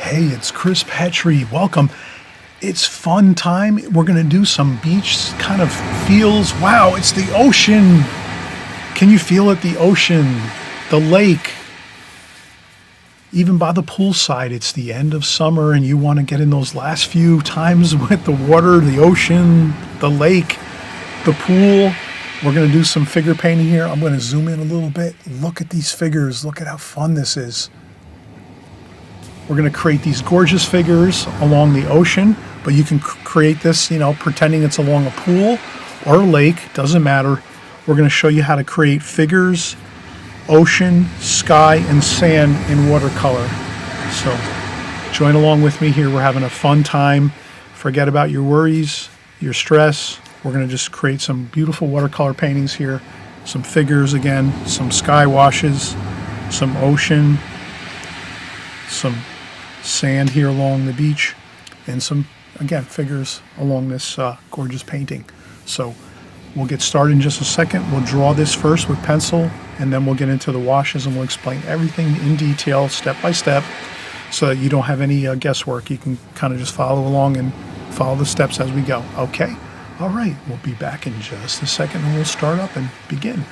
Hey, it's Chris Petri. Welcome. It's fun time. We're going to do some beach kind of feels. Wow, it's the ocean. Can you feel it? The ocean, the lake. Even by the poolside, it's the end of summer and you want to get in those last few times with the water, the ocean, the lake, the pool. We're going to do some figure painting here. I'm going to zoom in a little bit. Look at these figures. Look at how fun this is. We're going to create these gorgeous figures along the ocean, but you can create this, pretending it's along a pool or a lake, doesn't matter. We're going to show you how to create figures, ocean, sky, and sand in watercolor. So join along with me here. We're having a fun time. Forget about your worries, your stress. We're going to just create some beautiful watercolor paintings here, some figures again, some sky washes, some ocean, some sand here along the beach, and some, again, figures along this gorgeous painting. So we'll get started in just a second. We'll draw this first with pencil, and then we'll get into the washes, and we'll explain everything in detail, step by step, so that you don't have any guesswork. You can kind of just follow along and follow the steps as we go. Okay? All right. We'll be back in just a second, and we'll start up and begin.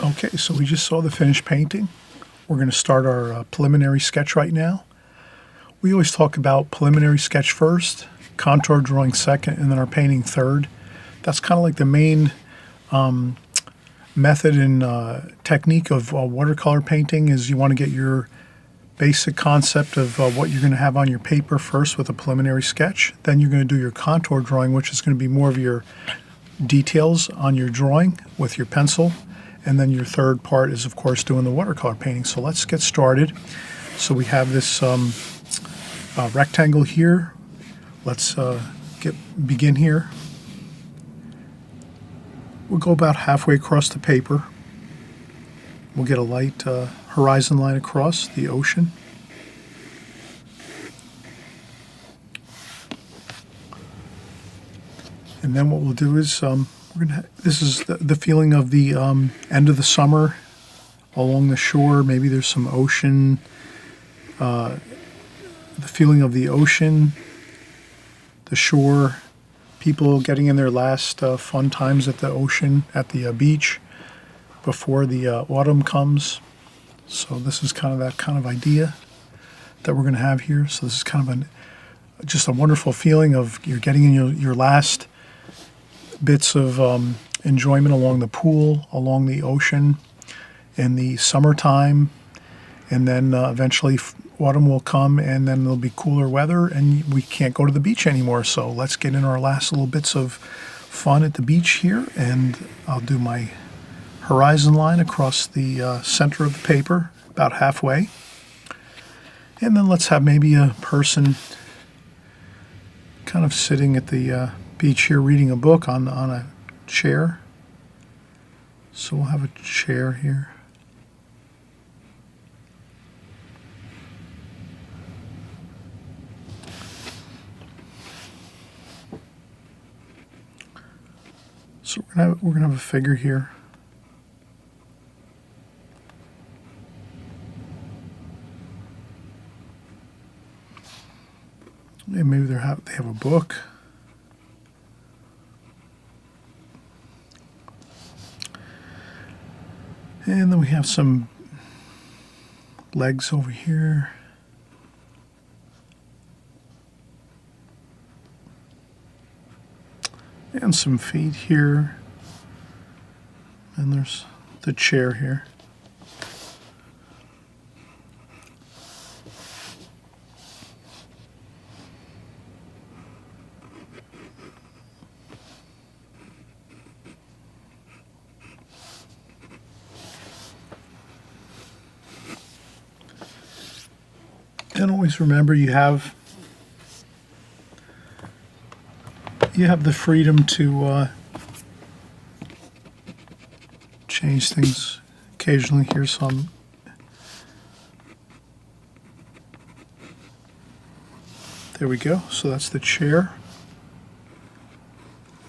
Okay, so we just saw the finished painting. We're going to start our preliminary sketch right now. We always talk about preliminary sketch first, contour drawing second, and then our painting third. That's kind of like the main method and technique of watercolor painting. Is you want to get your basic concept of what you're going to have on your paper first with a preliminary sketch. Then you're going to do your contour drawing, which is going to be more of your details on your drawing with your pencil. And then your third part is, of course, doing the watercolor painting. So let's get started. So we have this rectangle here. Let's begin here. We'll go about halfway across the paper. We'll get a light horizon line across the ocean. And then what we'll do is this is the feeling of the end of the summer along the shore. Maybe there's some ocean, the feeling of the ocean, the shore, people getting in their last fun times at the ocean, at the beach before the autumn comes. So this is kind of that kind of idea that we're going to have here. So this is kind of just a wonderful feeling of you're getting in your last bits of enjoyment along the pool, along the ocean in the summertime, and then eventually autumn will come, and then there'll be cooler weather and we can't go to the beach anymore. So let's get in our last little bits of fun at the beach here, and I'll do my horizon line across the center of the paper, about halfway. And then let's have maybe a person kind of sitting at the beach here reading a book on a chair. So we'll have a chair here. So we're gonna have a figure here. Maybe they have a book. And then we have some legs over here. And some feet here. And there's the chair here. And always remember you have the freedom to change things occasionally. Here's some. There we go. So that's the chair,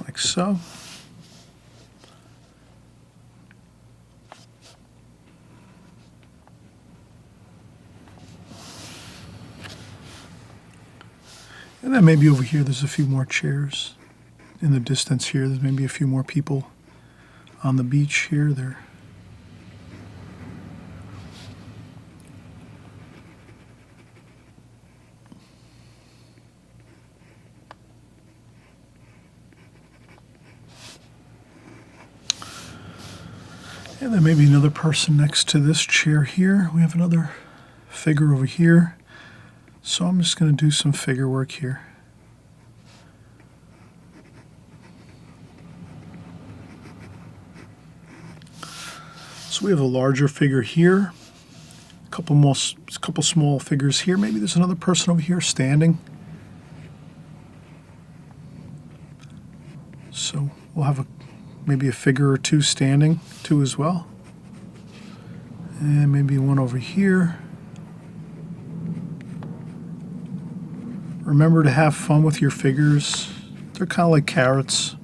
like so. And then maybe over here there's a few more chairs. In the distance here, there's maybe a few more people on the beach here. There. And then maybe another person next to this chair here. We have another figure over here. So I'm just going to do some figure work here. So we have a larger figure here, a couple small figures here. Maybe there's another person over here standing. So we'll have maybe a figure or two standing too as well. And maybe one over here. Remember to have fun with your figures. They're kind of like carrots.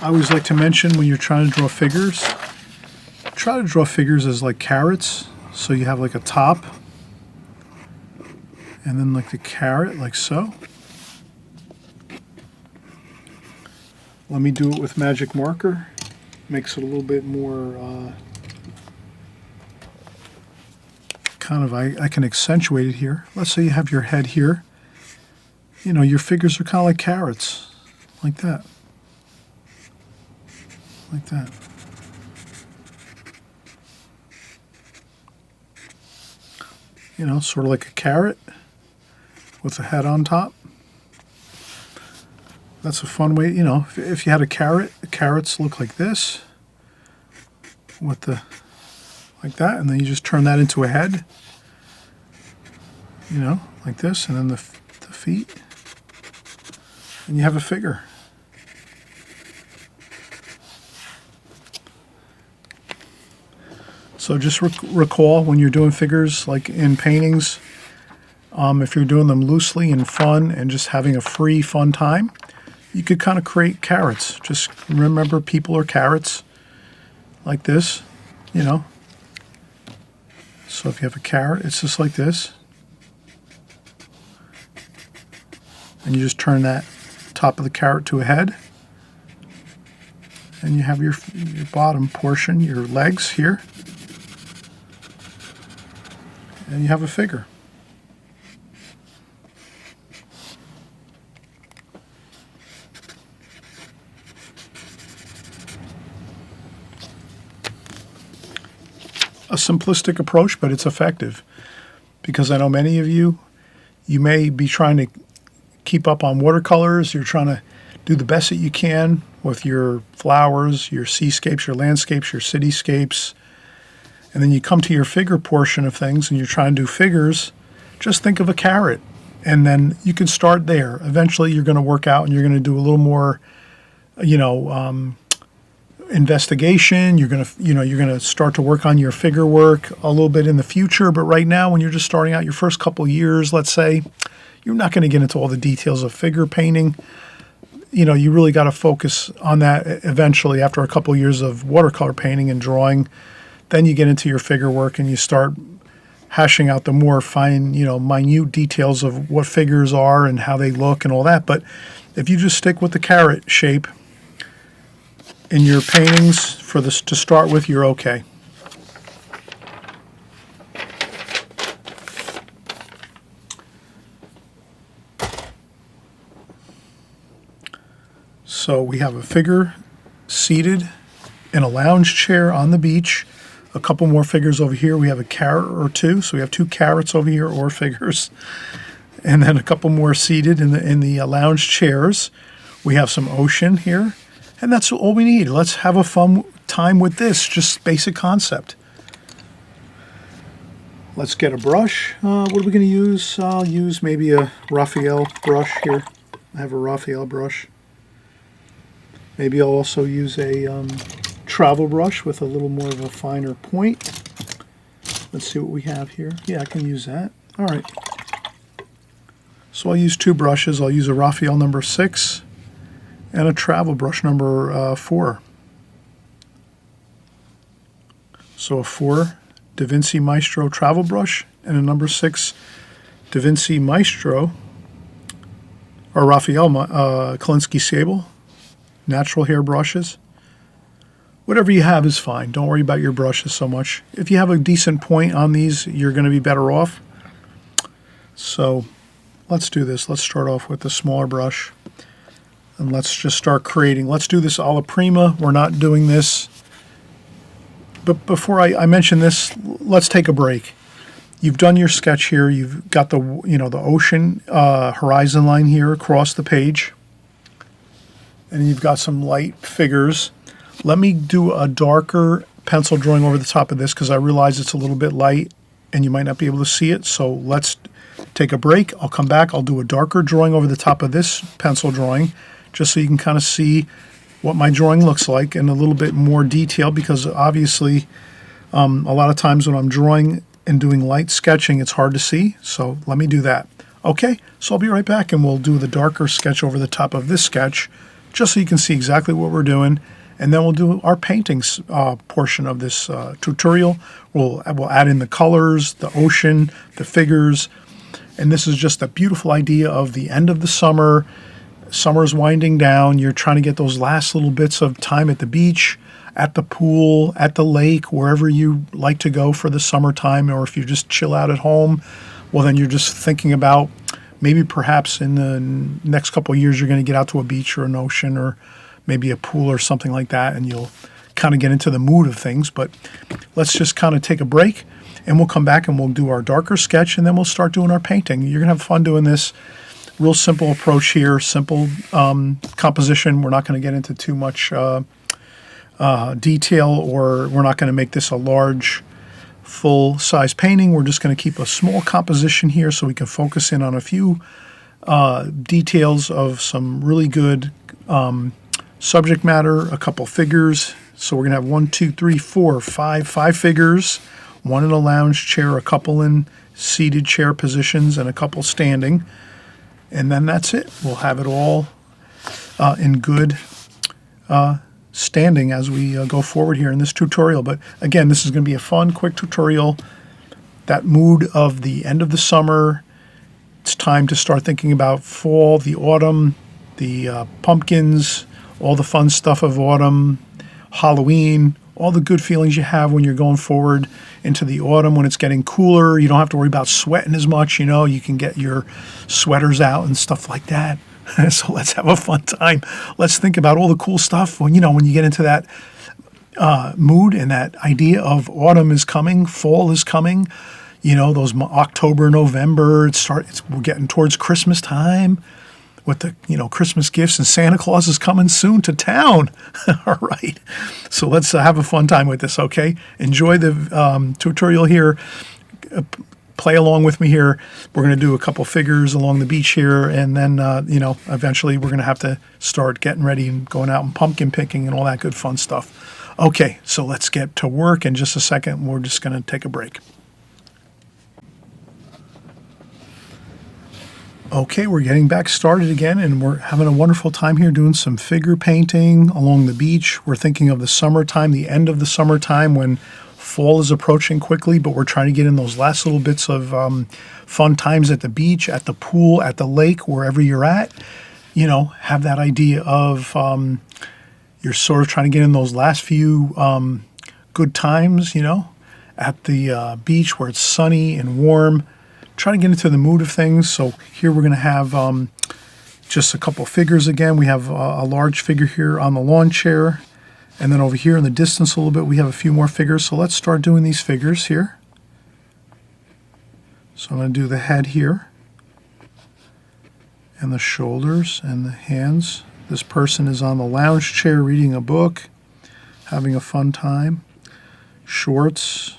I always like to mention when you're trying to draw figures, try to draw figures as like carrots. So you have like a top and then like the carrot, like so. Let me do it with magic marker. Makes it a little bit more I can accentuate it here. Let's say you have your head here. You know, your figures are kind of like carrots, like that. Like that. You know, sort of like a carrot with a head on top. That's a fun way, you know, if you had a carrot, the carrots look like this, with the, like that, and then you just turn that into a head, you know, like this, and then the feet, and you have a figure. So just recall when you're doing figures, like in paintings, if you're doing them loosely and fun and just having a free, fun time, you could kind of create carrots. Just remember, people are carrots, like this, you know. So if you have a carrot, it's just like this. And you just turn that top of the carrot to a head. And you have your bottom portion, your legs here. And you have a figure. A simplistic approach, but it's effective, because I know many of you may be trying to keep up on watercolors. You're trying to do the best that you can with your flowers, your seascapes, your landscapes, your cityscapes. And then you come to your figure portion of things and you're trying to do figures. Just think of a carrot, and then you can start there. Eventually you're going to work out and you're going to do a little more, investigation. You're going to start to work on your figure work a little bit in the future. But right now, when you're just starting out your first couple years, let's say, you're not going to get into all the details of figure painting. You know, you really got to focus on that eventually after a couple years of watercolor painting and drawing. Then you get into your figure work and you start hashing out the more fine, minute details of what figures are and how they look and all that. But if you just stick with the carrot shape in your paintings for this to start with, you're okay. So we have a figure seated in a lounge chair on the beach. A couple more figures over here. We have a carrot or two. So we have two carrots over here or figures. And then a couple more seated in the lounge chairs. We have some ocean here. And that's all we need. Let's have a fun time with this. Just basic concept. Let's get a brush. What are we going to use? I'll use maybe a Raphael brush here. I have a Raphael brush. Maybe I'll also use a travel brush with a little more of a finer point. Let's see what we have here. Yeah, I can use that. All right. So I'll use two brushes. I'll use a Raphael number 6 and a travel brush number 4. So a 4 Da Vinci Maestro travel brush and a number 6 Da Vinci Maestro or Raphael Kolinsky Sable. Natural hair brushes. Whatever you have is fine. Don't worry about your brushes so much. If you have a decent point on these, you're going to be better off. So let's do this. Let's start off with the smaller brush. And let's just start creating. Let's do this alla prima. We're not doing this. But before I mention this, let's take a break. You've done your sketch here. You've got the ocean horizon line here across the page. And you've got some light figures. Let me do a darker pencil drawing over the top of this because I realize it's a little bit light and you might not be able to see it. So let's take a break. I'll come back. I'll do a darker drawing over the top of this pencil drawing just so you can kind of see what my drawing looks like in a little bit more detail because obviously a lot of times when I'm drawing and doing light sketching, it's hard to see. So let me do that. Okay, so I'll be right back and we'll do the darker sketch over the top of this sketch just so you can see exactly what we're doing. And then we'll do our paintings portion of this tutorial. We'll add in the colors, the ocean, the figures. And this is just a beautiful idea of the end of the summer. Summer's winding down. You're trying to get those last little bits of time at the beach, at the pool, at the lake, wherever you like to go for the summertime. Or if you just chill out at home, well, then you're just thinking about maybe perhaps in the next couple of years you're going to get out to a beach or an ocean or maybe a pool or something like that, and you'll kind of get into the mood of things. But let's just kind of take a break, and we'll come back and we'll do our darker sketch, and then we'll start doing our painting. You're going to have fun doing this. Real simple approach here, simple composition. We're not going to get into too much detail, or we're not going to make this a large full-size painting. We're just going to keep a small composition here so we can focus in on a few details of some really good subject matter, a couple figures. So we're going to have 1, 2, 3, 4, 5 figures, one in a lounge chair, a couple in seated chair positions, and a couple standing. And then that's it. We'll have it all in good standing as we go forward here in this tutorial. But again, this is going to be a fun, quick tutorial. That mood of the end of the summer. It's time to start thinking about fall, the autumn, the pumpkins, all the fun stuff of autumn, Halloween, all the good feelings you have when you're going forward into the autumn when it's getting cooler. You don't have to worry about sweating as much. You can get your sweaters out and stuff like that. So let's have a fun time. Let's think about all the cool stuff when you get into that mood and that idea of autumn is coming, fall is coming. Those October, November, we're getting towards Christmas time with the Christmas gifts, and Santa Claus is coming soon to town. All right. So let's have a fun time with this, okay? Enjoy the tutorial here. Play along with me here. We're going to do a couple figures along the beach here, and then, eventually we're going to have to start getting ready and going out and pumpkin picking and all that good fun stuff. Okay, so let's get to work in just a second. We're just going to take a break. Okay, we're getting back started again, and we're having a wonderful time here doing some figure painting along the beach. We're thinking of the summertime, the end of the summertime when fall is approaching quickly, but we're trying to get in those last little bits of fun times at the beach, at the pool, at the lake, wherever you're at. You know, have that idea of you're sort of trying to get in those last few good times, you know, at the beach where it's sunny and warm. Try to get into the mood of things. So here we're going to have just a couple figures again. We have a large figure here on the lawn chair. And then over here in the distance a little bit, we have a few more figures. So let's start doing these figures here. So I'm going to do the head here, and the shoulders and the hands. This person is on the lounge chair reading a book, having a fun time. Shorts.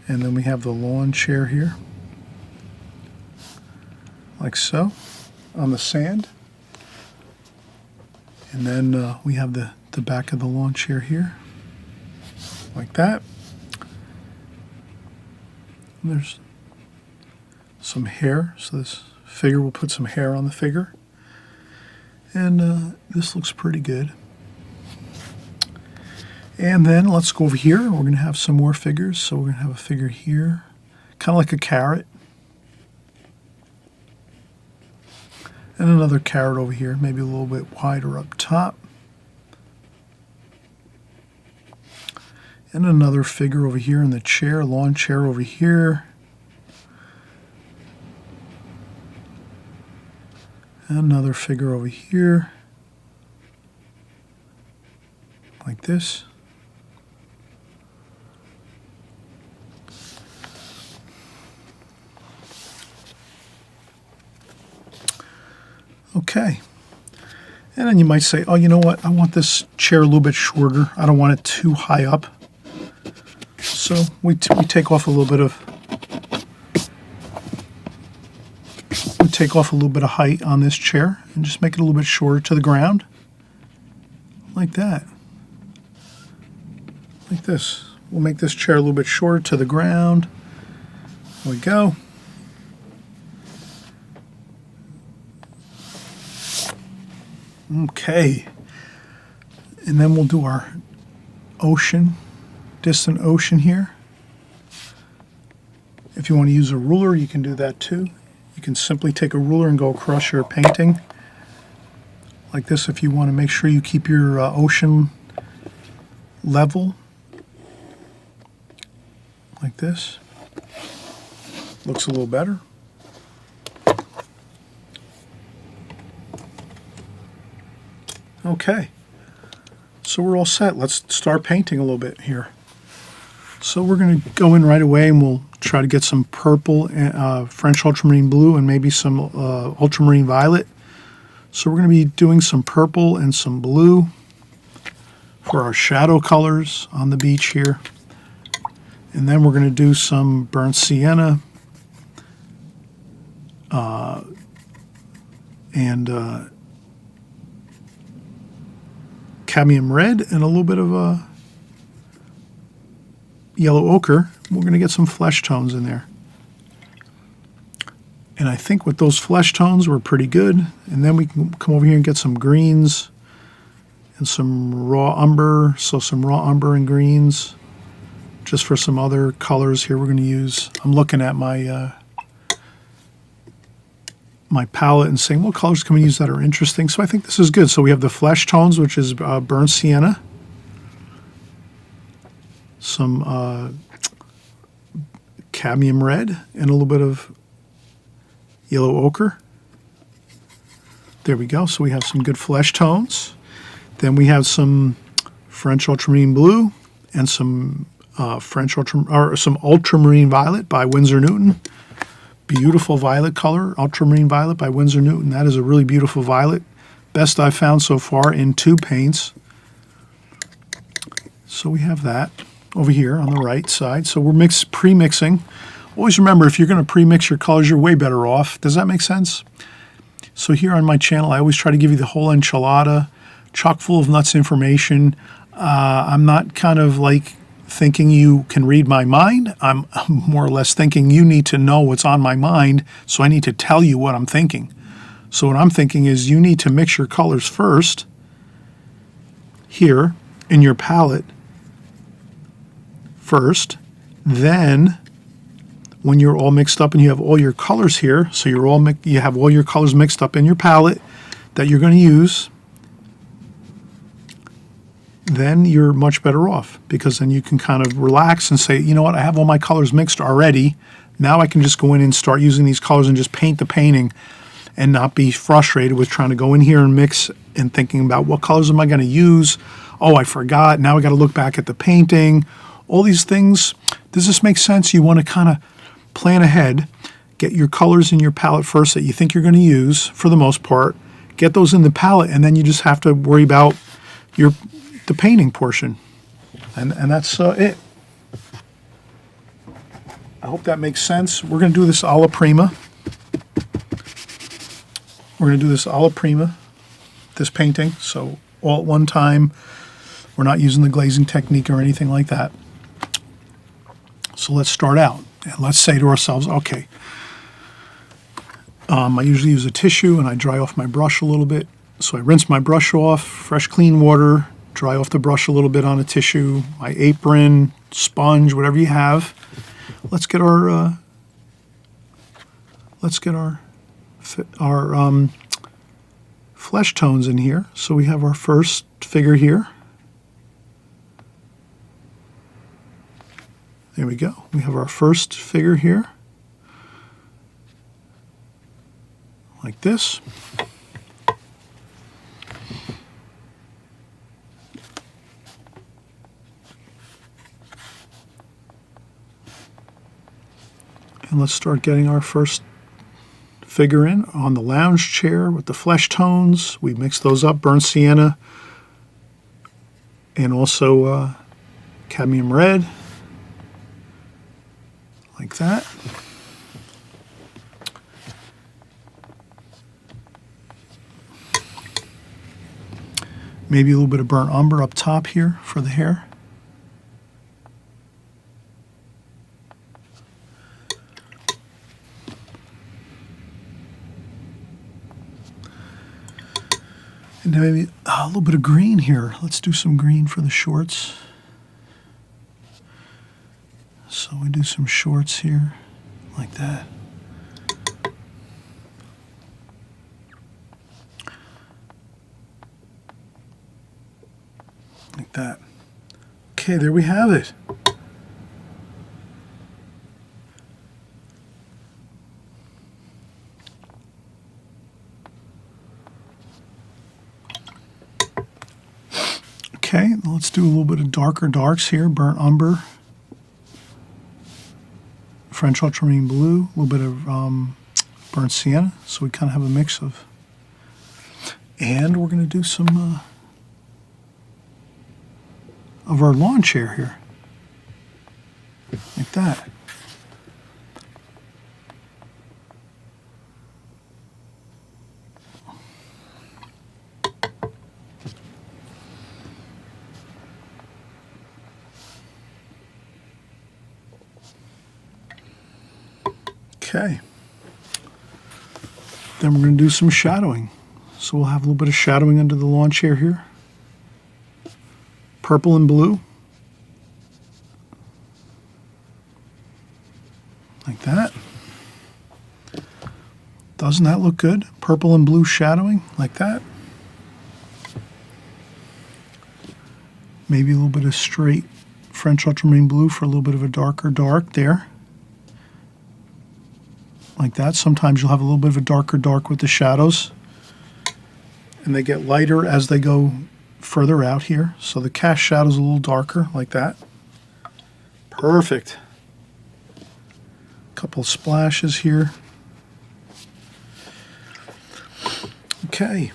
And then we have the lawn chair here, like so, on the sand. And then we have the back of the lawn chair here, like that. And there's some hair, so this figure will put some hair on the figure. And this looks pretty good. And then let's go over here. We're going to have some more figures. So we're going to have a figure here, kind of like a carrot. And another carrot over here, maybe a little bit wider up top. And another figure over here in the chair, lawn chair over here. And another figure over here, like this. Okay. And then you might say, oh, you know what? I want this chair a little bit shorter. I don't want it too high up. So we take off a little bit of height on this chair and just make it a little bit shorter to the ground. Like that. Like this. We'll make this chair a little bit shorter to the ground. There we go. Okay, and then we'll do our ocean, distant ocean here. If you want to use a ruler, you can do that too. You can simply take a ruler and go across your painting like this if you want to make sure you keep your ocean level, like this. Looks a little better. Okay, so we're all set. Let's start painting a little bit here. So we're going to go in right away and we'll try to get some purple, French ultramarine blue, and maybe some ultramarine violet. So we're going to be doing some purple and some blue for our shadow colors on the beach here. And then we're going to do some burnt sienna and cadmium red and a little bit of a yellow ochre. We're going to get some flesh tones in there. And I think with those flesh tones we're pretty good. And then we can come over here and get some greens and some raw umber. So some raw umber and greens. Just for some other colors here we're going to use. I'm looking at my my palette and saying what colors can we use that are interesting. So I think this is good. So we have the flesh tones, which is burnt sienna, some cadmium red, and a little bit of yellow ochre. There we go. So we have some good flesh tones. Then we have some French ultramarine blue and some some ultramarine violet by Winsor Newton. Beautiful violet color, ultramarine violet by Winsor Newton. That is a really beautiful violet. Best I've found so far in tube paints. So we have that over here on the right side. So we're pre-mixing. Always remember, if you're going to pre-mix your colors, you're way better off. Does that make sense? So here on my channel, I always try to give you the whole enchilada, chock full of nuts information. I'm not kind of like thinking you can read my mind. I'm more or less thinking you need to know what's on my mind, so I need to tell you what I'm thinking. So what I'm thinking is you need to mix your colors first here in your palette first. Then when you're all mixed up and you have all your colors here, so you have all your colors mixed up in your palette that you're going to use, then you're much better off, because then you can kind of relax and say, you know what, I have all my colors mixed already. Now I can just go in and start using these colors and just paint the painting and not be frustrated with trying to go in here and mix and thinking about what colors am I going to use. Oh, I forgot. Now I got to look back at the painting. All these things. Does this make sense? You want to kind of plan ahead, get your colors in your palette first that you think you're going to use for the most part, get those in the palette, and then you just have to worry about the painting portion. And that's it. I hope that makes sense. We're going to do this alla prima. We're going to do this alla prima, this painting, so all at one time. We're not using the glazing technique or anything like that. So let's start out. And let's say to ourselves, okay, I usually use a tissue and I dry off my brush a little bit. So I rinse my brush off, fresh clean water, dry off the brush a little bit on a tissue, my apron, sponge, whatever you have. Let's get our flesh tones in here. So we have our first figure here. There we go. We have our first figure here, like this. And let's start getting our first figure in on the lounge chair with the flesh tones. We mix those up, burnt sienna and also cadmium red. Like that. Maybe a little bit of burnt umber up top here for the hair. And then maybe a little bit of green here. Let's do some green for the shorts. So we do some shorts here, like that. Like that. Okay, there we have it. Okay, let's do a little bit of darker darks here, burnt umber. French ultramarine blue, a little bit of burnt sienna, so we kind of have a mix of. And we're going to do some of our lawn chair here, like that. Okay, then we're going to do some shadowing. So we'll have a little bit of shadowing under the lawn chair here. Purple and blue. Like that. Doesn't that look good? Purple and blue shadowing, like that. Maybe a little bit of straight French ultramarine blue for a little bit of a darker dark there. Like that. Sometimes you'll have a little bit of a darker dark with the shadows, and they get lighter as they go further out here. So the cast shadow's a little darker, like that. Perfect. Couple of splashes here. Okay.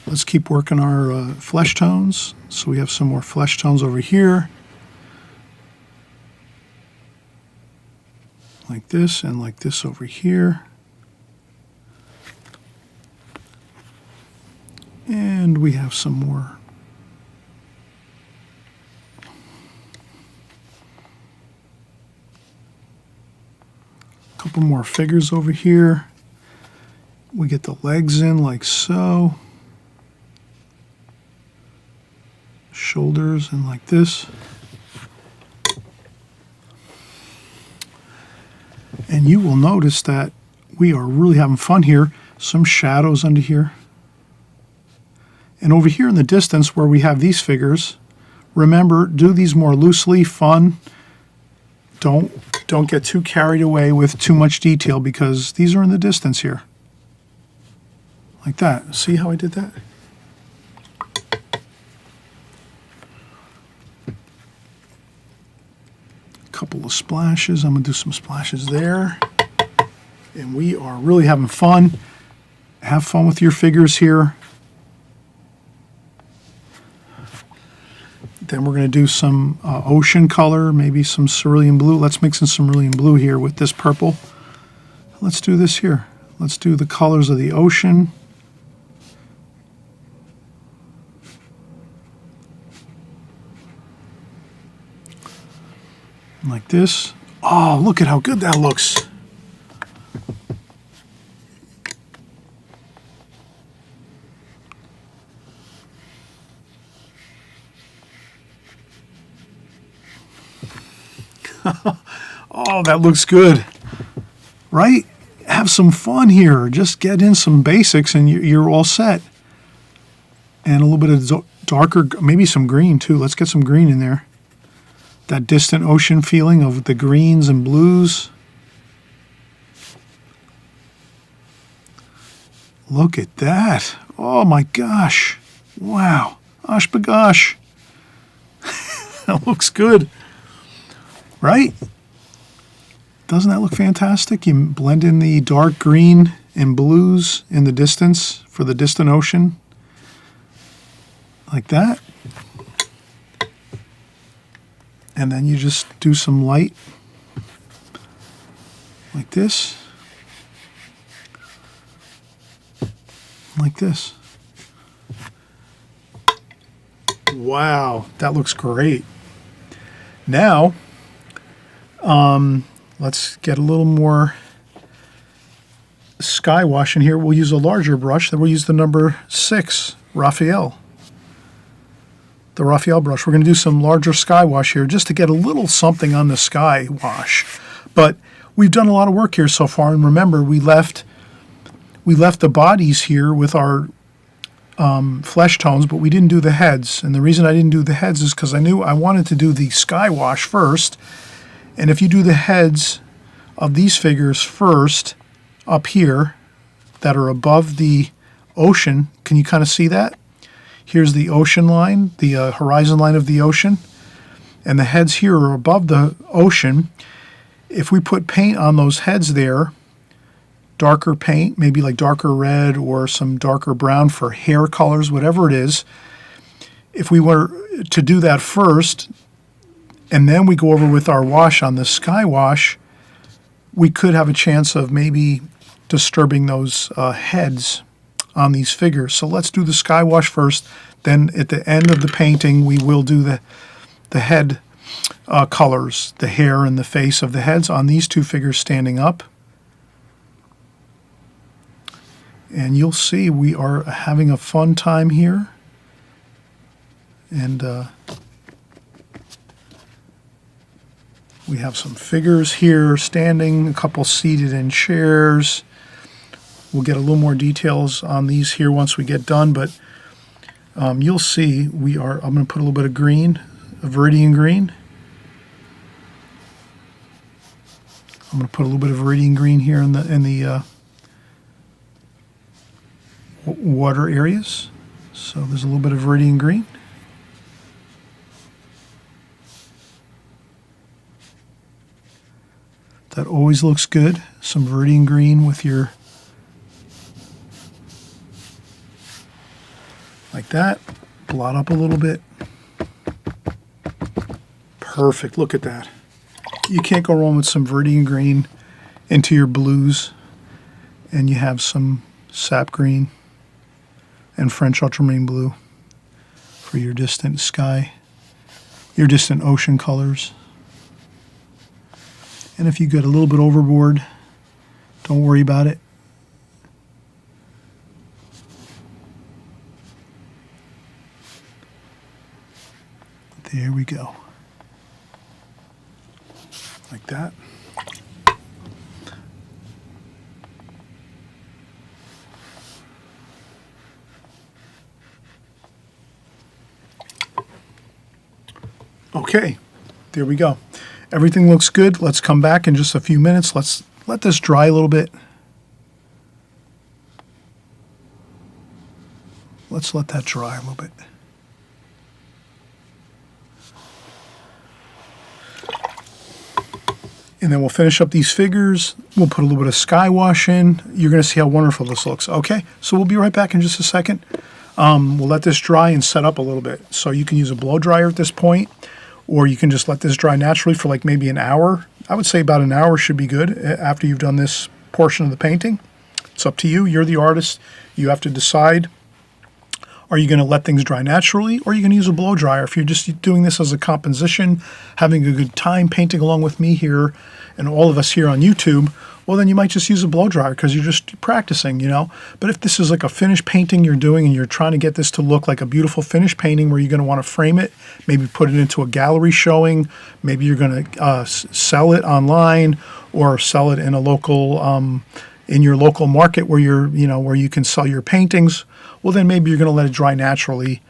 Let's keep working our flesh tones. So we have some more flesh tones over here. Like this and like this over here. And we have some more. A couple more figures over here. We get the legs in like so. shoulders and like this. And you will notice that we are really having fun here. Some shadows under here. And over here in the distance where we have these figures, remember, do these more loosely, fun. Don't get too carried away with too much detail because these are in the distance here. Like that. See how I did that? A couple of splashes. I'm going to do some splashes there. And we are really having fun. Have fun with your figures here. Then we're going to do some ocean color, maybe some cerulean blue. Let's mix in some cerulean blue here with this purple. Let's do this here. Let's do the colors of the ocean. Like this. Oh, look at how good that looks. Oh, that looks good, right? Have some fun here. Just get in some basics and you're all set. And a little bit of darker, maybe some green too. Let's get some green in there. That distant ocean feeling of the greens and blues. Look at that. Oh my gosh. Wow. Osh bagosh. That looks good. Right? Doesn't that look fantastic? You blend in the dark green and blues in the distance for the distant ocean. Like that. And then you just do some light. Like this. Like this. Wow, that looks great. Now, let's get a little more sky wash in here. We'll use a larger brush. Then we'll use the number 6, Raphael. The Raphael brush. We're going to do some larger sky wash here just to get a little something on the sky wash. But we've done a lot of work here so far. And remember, we left the bodies here with our flesh tones, but we didn't do the heads. And the reason I didn't do the heads is because I knew I wanted to do the sky wash first. And if you do the heads of these figures first, up here, that are above the ocean, can you kind of see that? Here's the ocean line, the horizon line of the ocean, and the heads here are above the ocean. If we put paint on those heads there, darker paint, maybe like darker red or some darker brown for hair colors, whatever it is, if we were to do that first, and then we go over with our wash on the sky wash, we could have a chance of maybe disturbing those heads on these figures. So let's do the sky wash first. Then at the end of the painting, we will do the head colors, the hair and the face of the heads on these two figures standing up. And you'll see we are having a fun time here. And we have some figures here standing, a couple seated in chairs. We'll get a little more details on these here once we get done, but you'll see I'm going to put a little bit of green, a viridian green. I'm going to put a little bit of viridian green here in the water areas. So there's a little bit of viridian green. That always looks good. Some viridian green with your, like that. Blot up a little bit. Perfect. Look at that. You can't go wrong with some viridian green into your blues. And you have some sap green and French ultramarine blue for your distant sky, your distant ocean colors. And if you get a little bit overboard, don't worry about it. There we go. Like that. Okay, there we go. Everything looks good. Let's come back in just a few minutes. Let's let this dry a little bit. Let's let that dry a little bit. And then we'll finish up these figures. We'll put a little bit of sky wash in. You're going to see how wonderful this looks. Okay, so we'll be right back in just a second. We'll let this dry and set up a little bit. So you can use a blow dryer at this point, or you can just let this dry naturally for like maybe an hour. I would say about an hour should be good after you've done this portion of the painting. It's up to you. You're the artist. You have to decide. Are you going to let things dry naturally, or are you going to use a blow dryer? If you're just doing this as a composition, having a good time painting along with me here and all of us here on YouTube, well, then you might just use a blow dryer because you're just practicing, you know. But if this is like a finished painting you're doing and you're trying to get this to look like a beautiful finished painting where you're going to want to frame it, maybe put it into a gallery showing, maybe you're going to sell it online or sell it in a local, in your local market where you're, you know, where you can sell your paintings, well, then maybe you're going to let it dry naturally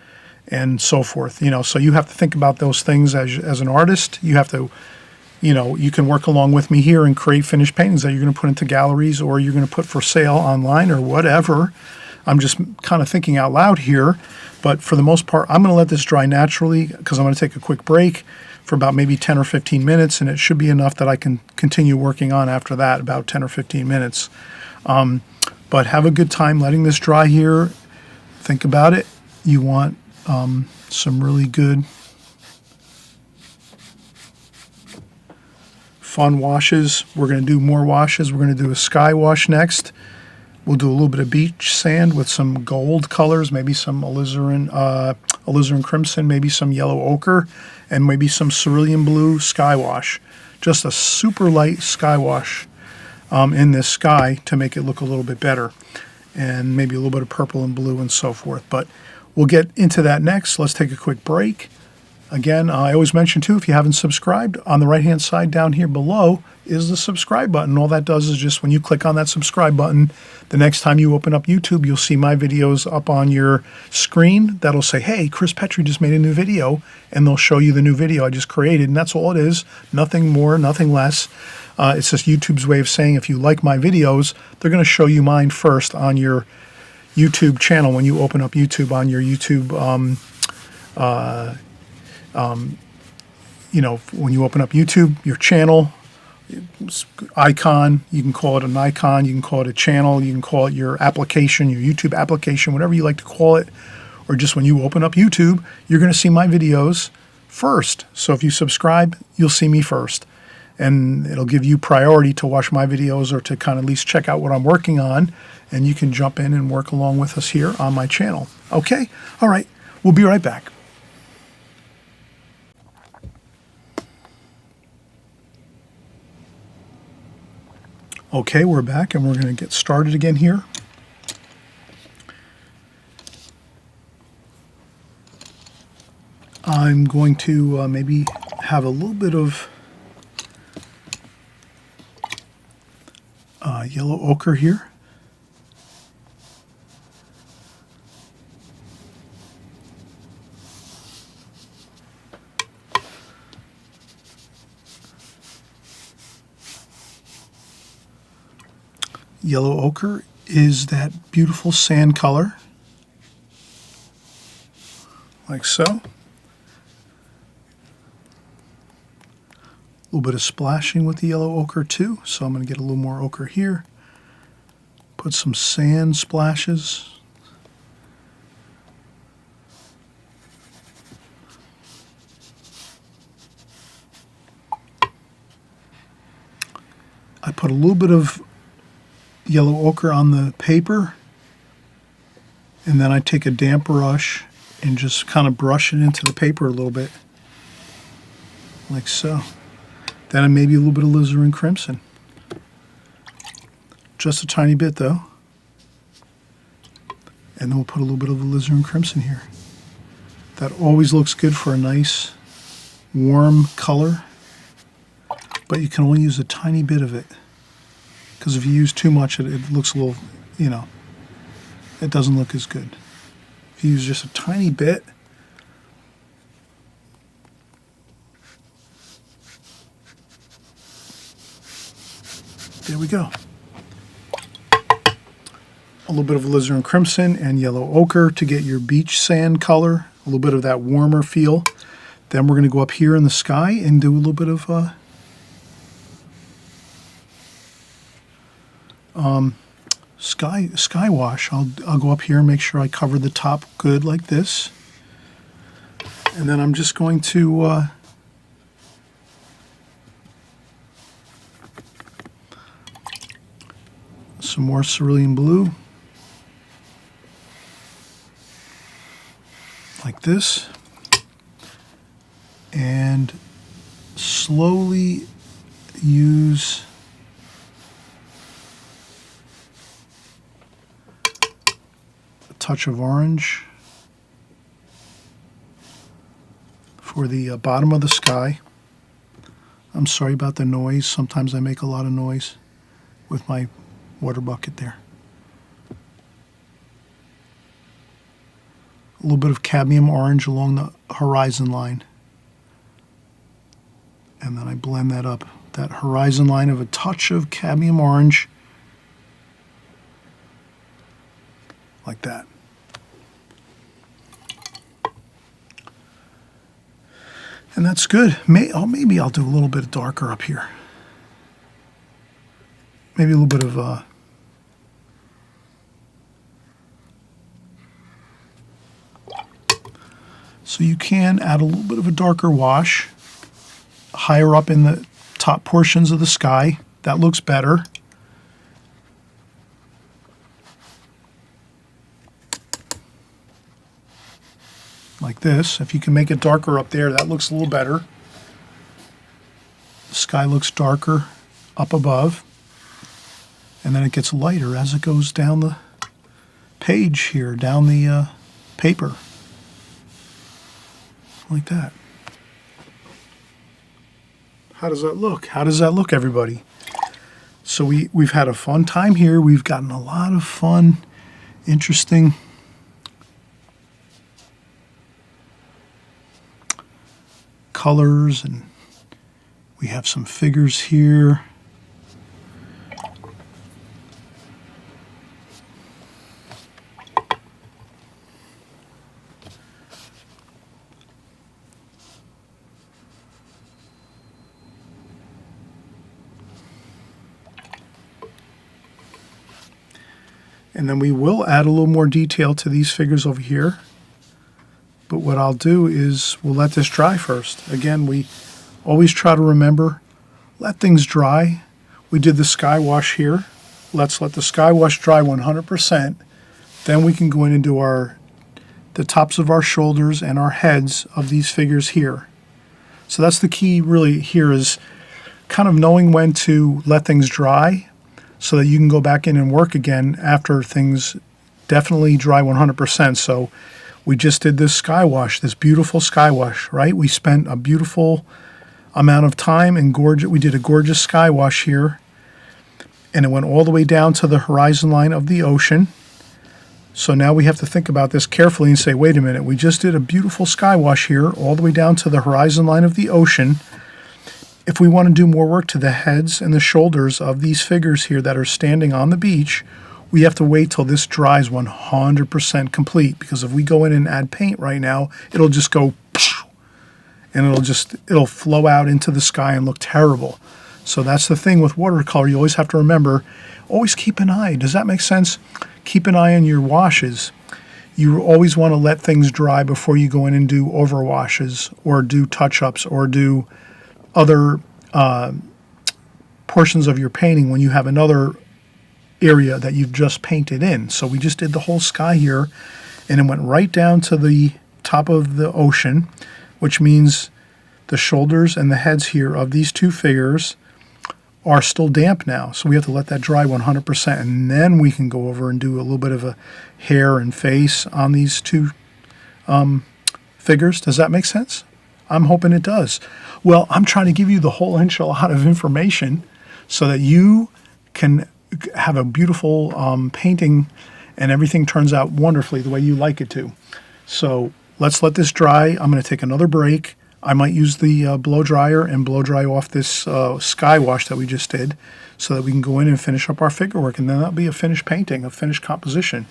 and so forth, you know. So you have to think about those things as an artist. You have to, you know, you can work along with me here and create finished paintings that you're going to put into galleries or you're going to put for sale online or whatever. I'm just kind of thinking out loud here, but for the most part, I'm going to let this dry naturally because I'm going to take a quick break for about maybe 10 or 15 minutes, and it should be enough that I can continue working on after that, about 10 or 15 minutes. But have a good time letting this dry here. Think about it. You want some really good fun washes. We're going to do more washes. We're going to do a sky wash next. We'll do a little bit of beach sand with some gold colors, maybe some alizarin crimson, maybe some yellow ochre, and maybe some cerulean blue sky wash. Just a super light sky wash in this sky to make it look a little bit better. And maybe a little bit of purple and blue and so forth. But we'll get into that next. Let's take a quick break. Again, I always mention too, if you haven't subscribed, on the right-hand side down here below is the subscribe button. All that does is just when you click on that subscribe button, the next time you open up YouTube, you'll see my videos up on your screen. That'll say, hey, Chris Petri just made a new video, and they'll show you the new video I just created. And that's all it is. Nothing more, nothing less. It's just YouTube's way of saying if you like my videos, they're going to show you mine first on your YouTube channel when you open up YouTube on your YouTube, you know, when you open up YouTube, your channel icon, you can call it an icon, you can call it a channel, you can call it your application, your YouTube application, whatever you like to call it, or just when you open up YouTube, you're going to see my videos first. So if you subscribe, you'll see me first. And it'll give you priority to watch my videos or to kind of at least check out what I'm working on. And you can jump in and work along with us here on my channel. Okay? All right. We'll be right back. Okay, we're back and we're going to get started again here. I'm going to maybe have a little bit of yellow ochre here. Yellow ochre is that beautiful sand color, like so. A little bit of splashing with the yellow ochre too, so I'm going to get a little more ochre here. Put some sand splashes. I put a little bit of yellow ochre on the paper, and then I take a damp brush and just kind of brush it into the paper a little bit, like so. Then maybe a little bit of alizarin crimson. Just a tiny bit though. And then we'll put a little bit of alizarin crimson here. That always looks good for a nice warm color, but you can only use a tiny bit of it, because if you use too much, it looks a little, you know, it doesn't look as good. If you use just a tiny bit, there we go. A little bit of alizarin crimson and yellow ochre to get your beach sand color, a little bit of that warmer feel. Then we're going to go up here in the sky and do a little bit of sky wash. I'll go up here and make sure I cover the top good like this. And then I'm just going to some more cerulean blue. Like this, and slowly use a touch of orange for the bottom of the sky. I'm sorry about the noise. Sometimes I make a lot of noise with my water bucket there. A little bit of cadmium orange along the horizon line. And then I blend that up. That horizon line of a touch of cadmium orange. Like that. And that's good. Maybe I'll do a little bit darker up here. Maybe a little bit of so you can add a little bit of a darker wash higher up in the top portions of the sky. That looks better. Like this. If you can make it darker up there, that looks a little better. The sky looks darker up above. And then it gets lighter as it goes down the page here, down the paper. Like that. How does that look? How does that look, everybody? So we've had a fun time here. We've gotten a lot of fun, interesting colors, and we have some figures here. And then we will add a little more detail to these figures over here. But what I'll do is we'll let this dry first. Again, we always try to remember, let things dry. We did the sky wash here. Let's let the sky wash dry 100%. Then we can go in and do the tops of our shoulders and our heads of these figures here. So that's the key really here, is kind of knowing when to let things dry, so that you can go back in and work again after things definitely dry 100%. So we just did this sky wash, this beautiful sky wash, right? We spent a beautiful amount of time and we did a gorgeous sky wash here, and it went all the way down to the horizon line of the ocean. So now we have to think about this carefully and say, wait a minute, we just did a beautiful sky wash here all the way down to the horizon line of the ocean. If we want to do more work to the heads and the shoulders of these figures here that are standing on the beach, we have to wait till this dries 100% complete, because if we go in and add paint right now, it'll just go and it'll flow out into the sky and look terrible. So that's the thing with watercolor. You always have to remember, always keep an eye. Does that make sense? Keep an eye on your washes. You always want to let things dry before you go in and do overwashes or do touch-ups or do other portions of your painting when you have another area that you've just painted in. So we just did the whole sky here, and it went right down to the top of the ocean, which means the shoulders and the heads here of these two figures are still damp now. So we have to let that dry 100%, and then we can go over and do a little bit of a hair and face on these two figures. Does that make sense? I'm hoping it does. Well, I'm trying to give you the whole enchilada of information so that you can have a beautiful painting and everything turns out wonderfully the way you like it to. So let's let this dry. I'm going to take another break. I might use the blow dryer and blow dry off this sky wash that we just did so that we can go in and finish up our figure work, and then that'll be a finished painting, a finished composition.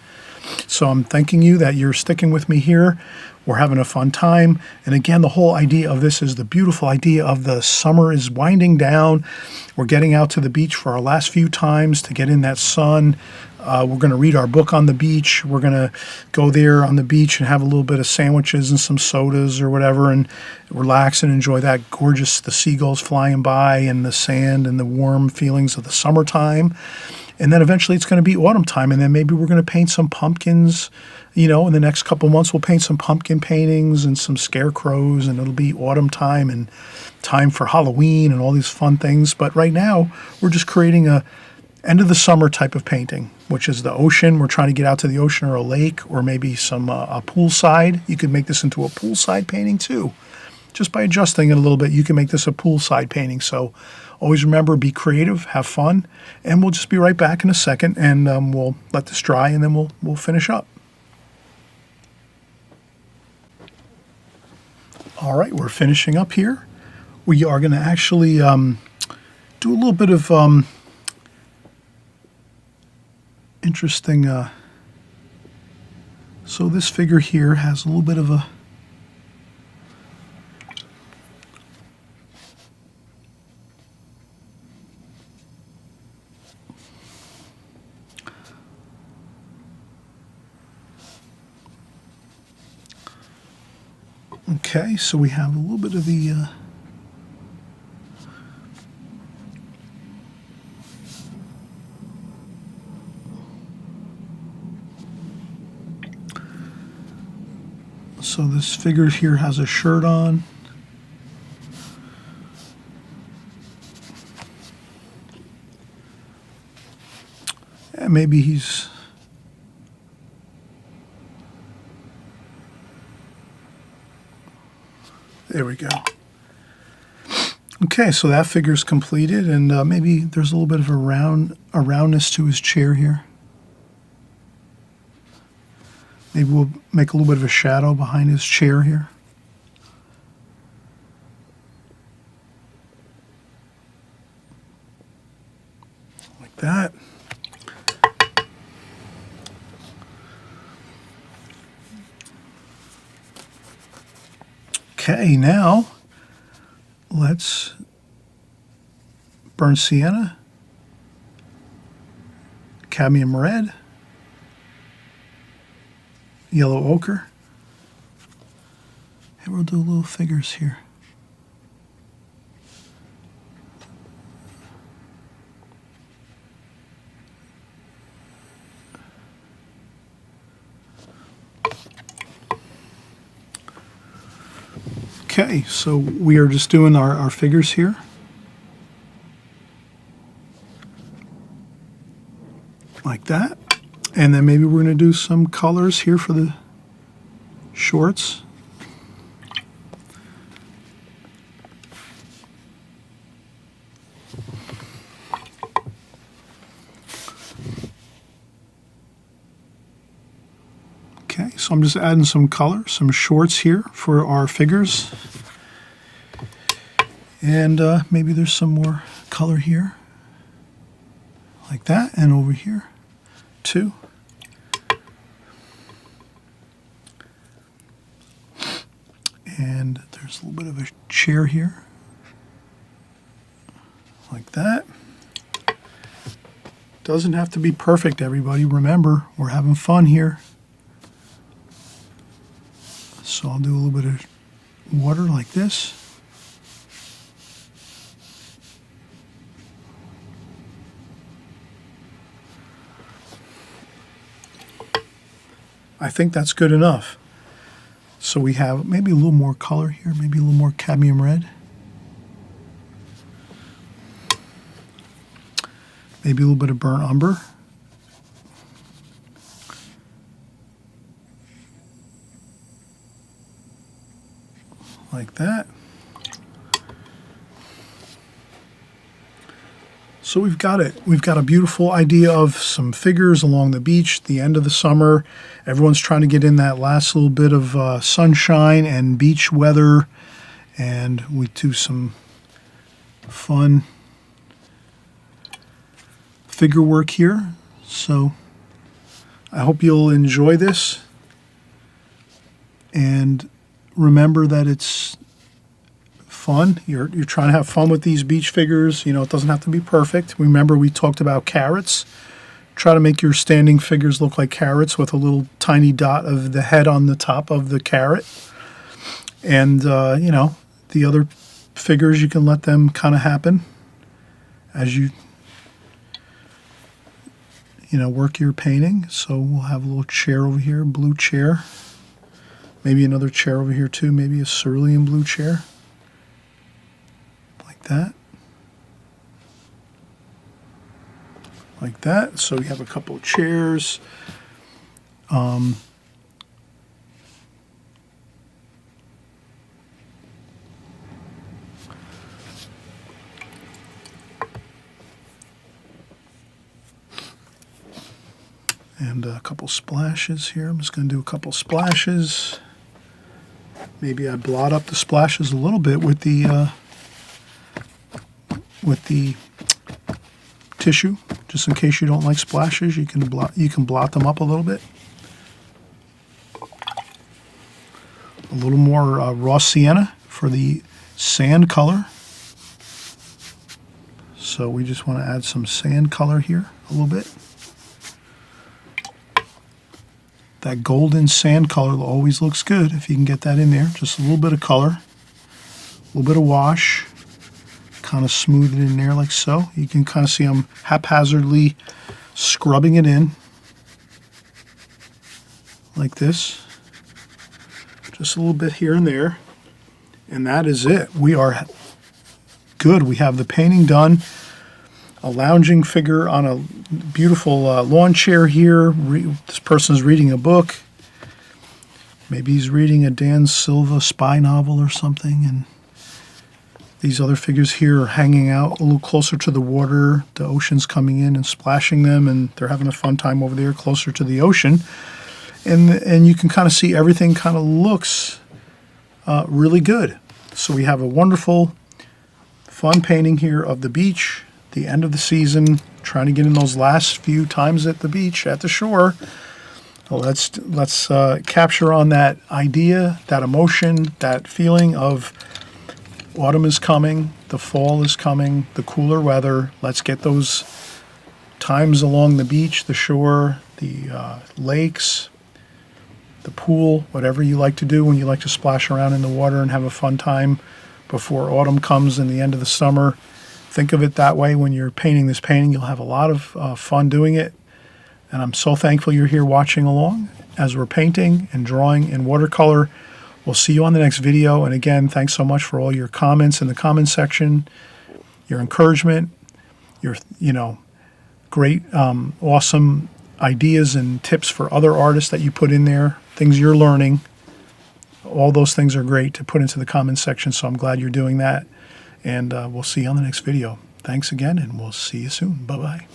So I'm thanking you that you're sticking with me here. We're having a fun time. And again, the whole idea of this is the beautiful idea of the summer is winding down. We're getting out to the beach for our last few times to get in that sun. We're going to read our book on the beach. We're going to go there on the beach and have a little bit of sandwiches and some sodas or whatever and relax and enjoy that gorgeous, the seagulls flying by and the sand and the warm feelings of the summertime. And then eventually it's going to be autumn time, and then maybe we're going to paint some pumpkins. In the next couple months we'll paint some pumpkin paintings and some scarecrows, and it'll be autumn time and time for Halloween and all these fun things. But right now we're just creating a end of the summer type of painting, which is the ocean. We're trying to get out to the ocean or a lake or maybe some a poolside. You could make this into a poolside painting too. Just by adjusting it a little bit, you can make this a poolside painting. So always remember, be creative, have fun, and we'll just be right back in a second, and we'll let this dry, and then we'll finish up. All right, we're finishing up here. We are going to actually do a little bit of interesting. So this figure here has a little bit of a okay, so we have a little bit of the so this figure here has a shirt on. And maybe he's there we go. Okay, so that figure's completed, and maybe there's a little bit of a roundness to his chair here. Maybe we'll make a little bit of a shadow behind his chair here. Like that. Okay, now let's burnt sienna, cadmium red, yellow ochre, and we'll do little figures here. Okay, so we are just doing our figures here. Like that. And then maybe we're going to do some colors here for the shorts. Okay, so I'm just adding some color, some shorts here for our figures. And maybe there's some more color here. Like that, and over here, too. And there's a little bit of a chair here. Like that. Doesn't have to be perfect, everybody. Remember, we're having fun here. So I'll do a little bit of water like this. I think that's good enough. So we have maybe a little more color here, maybe a little more cadmium red. Maybe a little bit of burnt umber. like that. So we've got it. We've got a beautiful idea of some figures along the beach, the end of the summer. Everyone's trying to get in that last little bit of sunshine and beach weather. And we do some fun figure work here. So I hope you'll enjoy this. And remember that it's fun. You're trying to have fun with these beach figures. You know, it doesn't have to be perfect. Remember, we talked about carrots. Try to make your standing figures look like carrots with a little tiny dot of the head on the top of the carrot. And, you know, the other figures, you can let them kind of happen as you know, work your painting. So we'll have a little chair over here, blue chair. Maybe another chair over here too, maybe a cerulean blue chair. That like that. So we have a couple of chairs. And a couple splashes here. I'm just going to do a couple splashes. Maybe I blot up the splashes a little bit with the tissue, just in case you don't like splashes. You can blot them up a little bit. A little more raw sienna for the sand color. So we just want to add some sand color here a little bit. That golden sand color always looks good if you can get that in there. Just a little bit of color, a little bit of wash. Kind of smooth it in there like so. You can kind of see I'm haphazardly scrubbing it in like this. Just a little bit here and there. And that is it. We are good. We have the painting done. A lounging figure on a beautiful lawn chair here. This person's reading a book. Maybe he's reading a Dan Silva spy novel or something, and these other figures here are hanging out a little closer to the water. The ocean's coming in and splashing them, and they're having a fun time over there closer to the ocean. And you can kind of see everything kind of looks really good. So we have a wonderful, fun painting here of the beach, the end of the season, trying to get in those last few times at the beach, at the shore. Let's capture on that idea, that emotion, that feeling of autumn is coming, the fall is coming, the cooler weather. Let's get those times along the beach, the shore, the lakes, the pool, whatever you like to do when you like to splash around in the water and have a fun time before autumn comes and the end of the summer. Think of it that way when you're painting this painting. You'll have a lot of fun doing it. And I'm so thankful you're here watching along as we're painting and drawing in watercolor. We'll see you on the next video. And again, thanks so much for all your comments in the comment section, your encouragement, your great, awesome ideas and tips for other artists that you put in there, things you're learning. All those things are great to put into the comment section. So I'm glad you're doing that. And we'll see you on the next video. Thanks again, and we'll see you soon. Bye-bye.